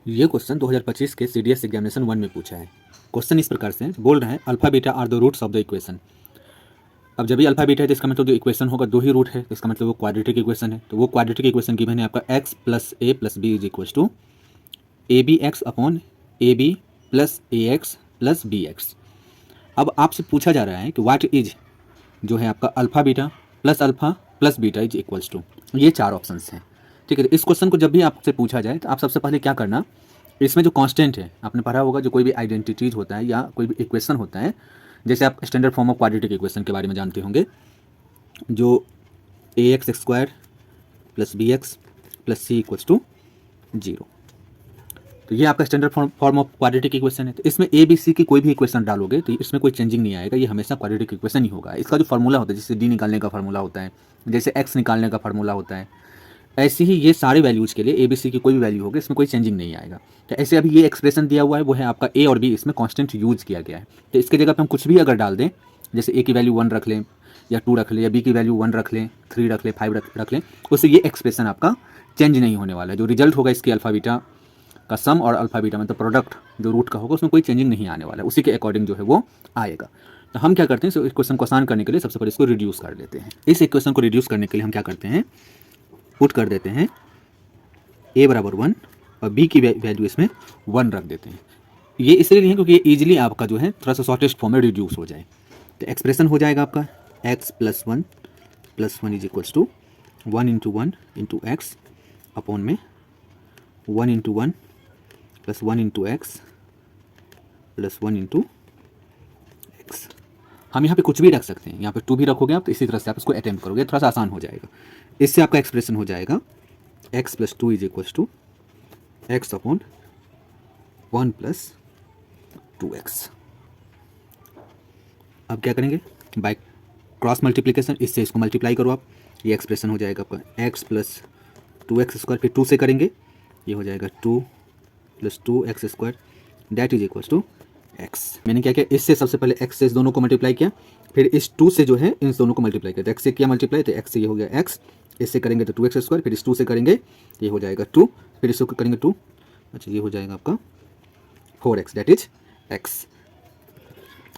ये क्वेश्चन 2025 के CDS examination 1 में पूछा है। क्वेश्चन इस प्रकार से बोल रहा है alpha beta are the roots of the equation. अब जब भी अल्फा बीटा है तो इसका मतलब जो इक्वेशन होगा दो ही रूट है, इसका मतलब वो क्वाड्रेटिक इक्वेशन है। तो वो क्वाड्रेटिक इक्वेशन गिवन है आपका x plus A plus B is equal to A B x upon A B plus A x plus B x. अब आपसे पूछा जा रहा है कि व्हाट इज जो है आपका alpha beta plus beta is equals to, ये चार ऑप्शंस हैं। ठीक है, तो इस क्वेश्चन को जब भी आपसे पूछा जाए तो आप सबसे पहले क्या करना, इसमें जो कांस्टेंट है आपने पढ़ा होगा, जो कोई भी आइडेंटिटीज होता है या कोई भी इक्वेशन होता है, जैसे आप standard form of quadratic equation के बारे में जानते होंगे, जो a x square plus B x plus c equals to 0। तो ये आपका standard form of quadratic equation है। तो इसमें ए बी सी की कोई भी इक्वेशन डालोगे तो इसमें कोई चेंजिंग नहीं आएगा, ये हमेशा क्वाड्रेटिक इक्वेशन ही होगा। इसका जो फार्मूला होता है, जैसे डी निकालने का फार्मूला होता है, जैसे एक्स निकालने का फार्मूला होता है, ऐसे ही ये सारे वैल्यूज़ के लिए ए बी सी की कोई भी वैल्यू होगी इसमें कोई चेंजिंग नहीं आएगा। तो ऐसे अभी ये एक्सप्रेशन दिया हुआ है वो है आपका ए और बी, इसमें कांस्टेंट यूज किया गया है। तो इसके जगह पे हम कुछ भी अगर डाल दें, जैसे ए की वैल्यू 1 रख लें या 2 रख लें, या बी की वैल्यू 1 रख लें, 3 रख लें, 5 रख लें, उससे ये एक्सप्रेशन आपका चेंज नहीं होने वाला है। जो रिजल्ट होगा इसके अल्फा बीटा का सम और अल्फा बीटा मतलब प्रोडक्ट जो रूट का होगा उसमें कोई चेंजिंग नहीं आने वाला है, उसी के अकॉर्डिंग जो है वो आएगा। तो हम क्या करते हैं, इस क्वेश्चन को आसान करने के लिए सबसे पहले इसको रिड्यूस कर लेते हैं। इस इक्वेशन को रिड्यूस करने के लिए हम क्या करते हैं, पुट कर देते हैं a बराबर 1 और b की वैल्यू इसमें 1 रख देते हैं। ये इसलिए नहीं है क्योंकि ये ईजिली आपका जो है थोड़ा सा शॉर्टेस्ट फॉर्म में रिड्यूस हो जाए। तो एक्सप्रेशन हो जाएगा आपका x plus one is equals to 1 into x upon में 1 into one plus 1 into x plus 1 into x. हम यहाँ पे कुछ भी रख सकते हैं, यहाँ पे 2 भी रखोगे आप तो इसी तरह से आप इसको अटेम्प्ट करोगे, थोड़ा सा आसान हो जाएगा। इससे आपका एक्सप्रेशन हो जाएगा x plus 2 is equals to x upon 1 plus 2x। अब क्या करेंगे, बाय क्रॉस मल्टीप्लिकेशन, इससे इसको मल्टीप्लाई करो आप, ये एक्सप्रेशन हो जाएगा आपका x प्लस 2x स्क्वायर, फिर 2 से करेंगे, ये हो जाएगा 2 plus 2x square that is equals to x। मैंने क्या किया, इससे सबसे पहले x से इस दोनों को मल्टीप्लाई किया, फिर इस 2 से जो है इन दोनों को मल्टीप्लाई किया, तो x से किया मल्टीप्लाई तो x से ये हो गया x, इससे करेंगे तो 2x स्क्वायर, फिर इस 2 से करेंगे ये हो जाएगा 2, फिर इसको करेंगे 2, अच्छा ये हो जाएगा आपका 4x दैट इज x।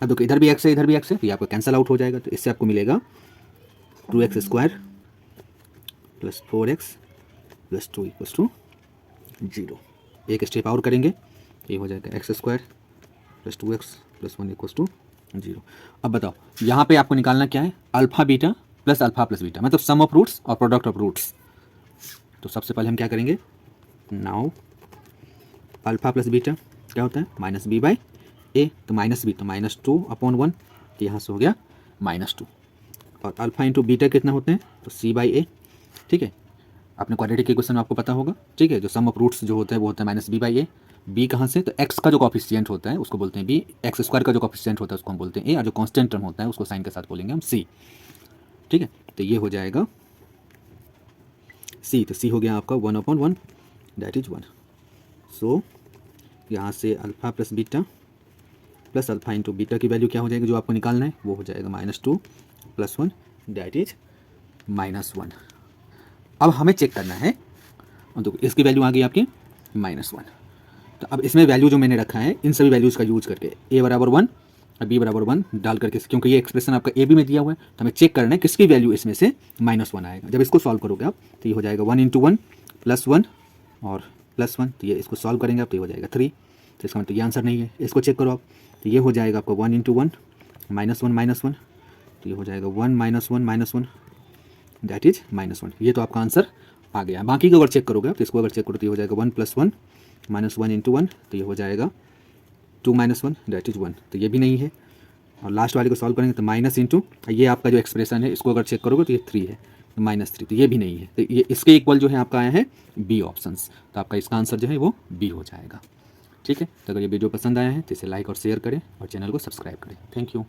अब देखो इधर भी x है इधर भी x है, तो ये आपका कैंसिल आउट हो जाएगा, तो इससे आपको मिलेगा 2x square plus 4x plus 2 equals to 0। एक स्टेप और करेंगे, ये हो जाएगा x square plus 2x plus 1 equals to 0। अब बताओ यहाँ पे आपको निकालना क्या है, alpha beta plus alpha plus beta मतलब सम ऑफ रूट्स और प्रोडक्ट ऑफ रूट्स। तो सबसे पहले हम क्या करेंगे, नाउ अल्फा प्लस बीटा क्या होता है माइनस बी बाई ए, तो माइनस बी तो माइनस 2 अपॉन 1, तो यहाँ से हो गया -2, और अल्फा इंटू बीटा कितना होते हैं तो सी बाई ए। ठीक है, अपने क्वाड्रेटिक इक्वेशन में आपको पता होगा। ठीक है, जो सम ऑफ रूट्स जो होता है वो होता है minus B by A. B कहाँ से, तो एक्स का जो कॉफिशिएंट होता है उसको बोलते हैं बी, एक्स स्क्वायर का जो कॉफिशिएंट होता है उसको हम बोलते हैं ए, और जो कांस्टेंट टर्म होता है उसको साइन के साथ बोलेंगे हम सी। ठीक है, तो ये हो जाएगा सी, तो सी हो गया आपका 1/1 दैट इज 1। सो यहाँ से alpha plus beta plus alpha into beta की वैल्यू क्या हो जाएगी जो आपको निकालना है, वो हो जाएगा -2 प्लस 1 दैट इज -1। अब हमें चेक करना है, तो इसकी वैल्यू आ गई आपकी -1। तो अब इसमें वैल्यू जो मैंने रखा है इन सभी वैल्यूज़ का यूज करके a बराबर 1 और b बराबर 1 डाल करके, क्योंकि ये एक्सप्रेशन आपका ए बी में दिया हुआ है तो हमें चेक करना है किसकी वैल्यू इसमें से -1 आएगा। जब इसको सॉल्व करोगे आप तो ये हो जाएगा 1 इंटू 1 प्लस 1 और प्लस 1, तो ये इसको सॉल्व करेंगे आप तो ये हो जाएगा 3। तो इसका मतलब ये आंसर नहीं है, इसको चेक करो आप, तो ये हो जाएगा आपका 1 इंटू 1 -1 तो ये हो जाएगा 1 -1 दैट इज -1। ये तो आपका आंसर आ गया। बाकी को अगर चेक करोगे आप तो इसको अगर चेक करो तो ये हो जाएगा 1 + 1 -1 इंटू 1, तो ये हो जाएगा 2 - 1 दैट इज 1, तो ये भी नहीं है। और लास्ट वाले को सॉल्व करेंगे तो माइनस इंटू ये आपका जो एक्सप्रेशन है इसको अगर चेक करोगे तो ये 3 है, तो -3, तो ये भी नहीं है। तो ये इसके इक्वल जो है आपका आया है बी ऑप्शंस, तो आपका इसका आंसर जो है वो बी हो जाएगा। ठीक है, तो अगर ये वीडियो पसंद आया है तो इसे लाइक और शेयर करें और चैनल को सब्सक्राइब करें। Thank you.